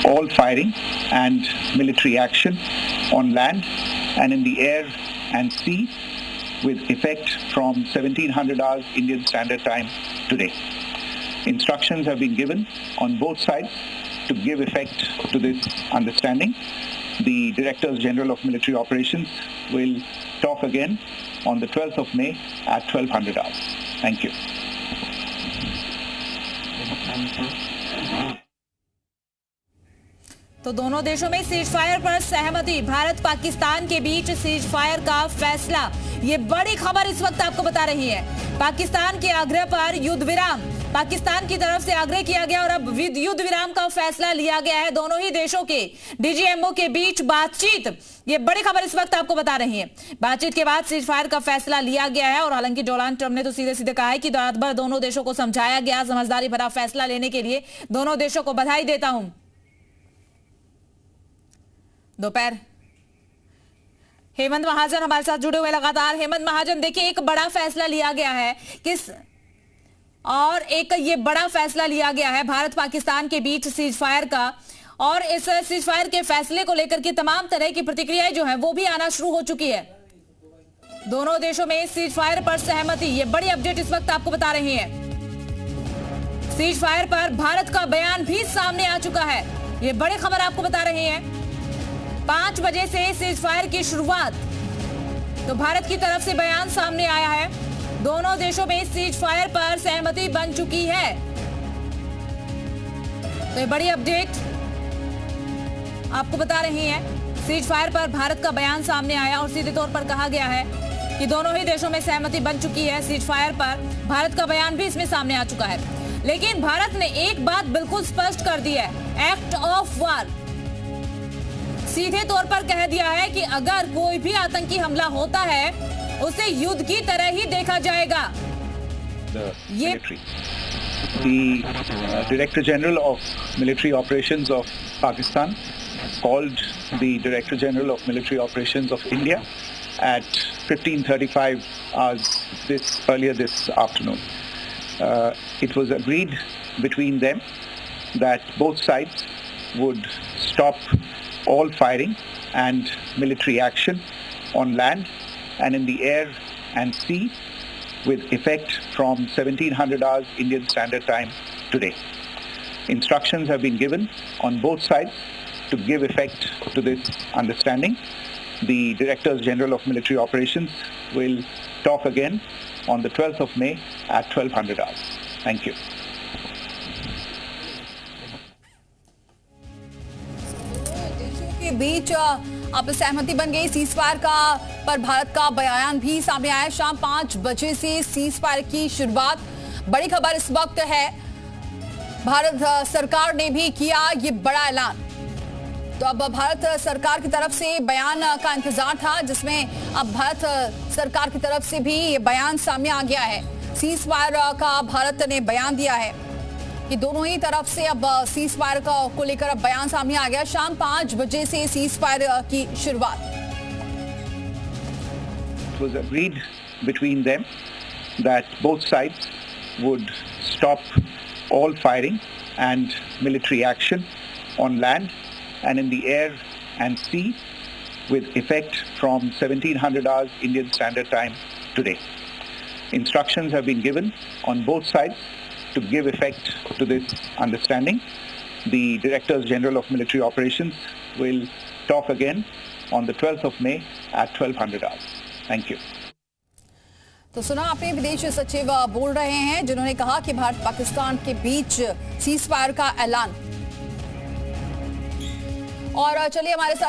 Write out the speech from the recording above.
all firing and military action on land and in the air and sea with effect from 1700 hours Indian Standard Time today. Instructions have been given on both sides to give effect to this understanding. The Directors General of Military Operations will talk again on the 12th of May at 1200 hours. Thank you. तो दोनों देशों में cease fire पर सहमति, भारत पाकिस्तान के बीच cease fire का फैसला। ये बड़ी खबर इस वक्त आपको बता रही है। पाकिस्तान के आग्रह पर युद्ध विराम, पाकिस्तान की तरफ से आग्रह किया गया और अब युद्ध विराम का फैसला लिया गया है। दोनों ही देशों के डीजीएमओ के बीच बातचीत, ये बड़ी खबर इस वक्त आपको बता रही है। बातचीत के बाद सीज फायर का फैसला लिया गया है और हालांकि डोनाल्ड ट्रंप ने तो सीधे सीधे कहा है कि रात भर दोनों देशों को समझाया गया। समझदारी भरा फैसला लेने के लिए दोनों देशों को बधाई देता हूं। दोपहर हेमंत महाजन हमारे साथ जुड़े हुए लगातार। हेमंत महाजन, देखिए एक बड़ा फैसला लिया गया है ये बड़ा फैसला लिया गया है भारत पाकिस्तान के बीच सीज फायर का, और इस सीज फायर के फैसले को लेकर के तमाम तरह की प्रतिक्रियाएं जो है वो भी आना शुरू हो चुकी है। दोनों देशों में सीज फायर पर सहमति, ये बड़ी अपडेट इस वक्त आपको बता रही है। सीज फायर पर भारत का बयान भी सामने आ चुका है, ये बड़ी खबर आपको बता रही है। 5 बजे से सीज फायर की शुरुआत, तो भारत की तरफ से बयान सामने आया है। दोनों देशों में सीज फायर पर सहमति बन चुकी है। तो ये बड़ी अपडेट आपको बता रही है। सीज फायर पर भारत का बयान सामने आया और सीधे तौर पर कहा गया है कि दोनों ही देशों में सहमति बन चुकी है। सीज फायर पर भारत का बयान भी इसमें सामने आ चुका है। लेकिन भारत ने एक बात बिल्कुल स्पष्ट कर दी है, एक्ट ऑफ वार, सीधे तौर पर कह दिया है कि अगर कोई भी आतंकी हमला होता है उसे युद्ध की तरह ही देखा जाएगा। The Director General of Military Operations of Pakistan called the Director General of Military Operations of India at 15:35 hours earlier this afternoon. It was agreed between them that both sides would stop all firing and military action on land and in the air and sea with effect from 1700 hours Indian Standard Time today. Instructions have been given on both sides to give effect to this understanding. The Directors General of Military Operations will talk again on the 12th of May at 1200 hours. Thank you. के बीच अब सहमति बन गई cease fire का, पर भारत का बयान भी सामने आया। शाम 5 बजे से सीज फायर की शुरुआत। बड़ी खबर इस वक्त है, भारत सरकार ने भी किया ये बड़ा ऐलान। तो अब भारत सरकार की तरफ से बयान का इंतजार था, जिसमें अब भारत सरकार की तरफ से भी ये बयान सामने आ गया है। सीज फायर का भारत ने बयान दिया है कि दोनों ही तरफ से अब सीज फायर को लेकर अब बयान सामने आ गया। शाम 5 बजे से सीज फायर की शुरुआत। It was agreed between them that both sides would stop all firing and military action on land and in the air and sea with effect from 1700 hours Indian Standard Time today. Instructions have been given on both sides to give effect to this understanding. The Directors General of Military Operations will talk again on the 12th of May at 1200 hours. Thank you. तो सुना आपने, विदेश सचिव बोल रहे हैं, जिन्होंने कहा कि भारत पाकिस्तान के बीच सीज फायर का ऐलान। और चलिए हमारे साथ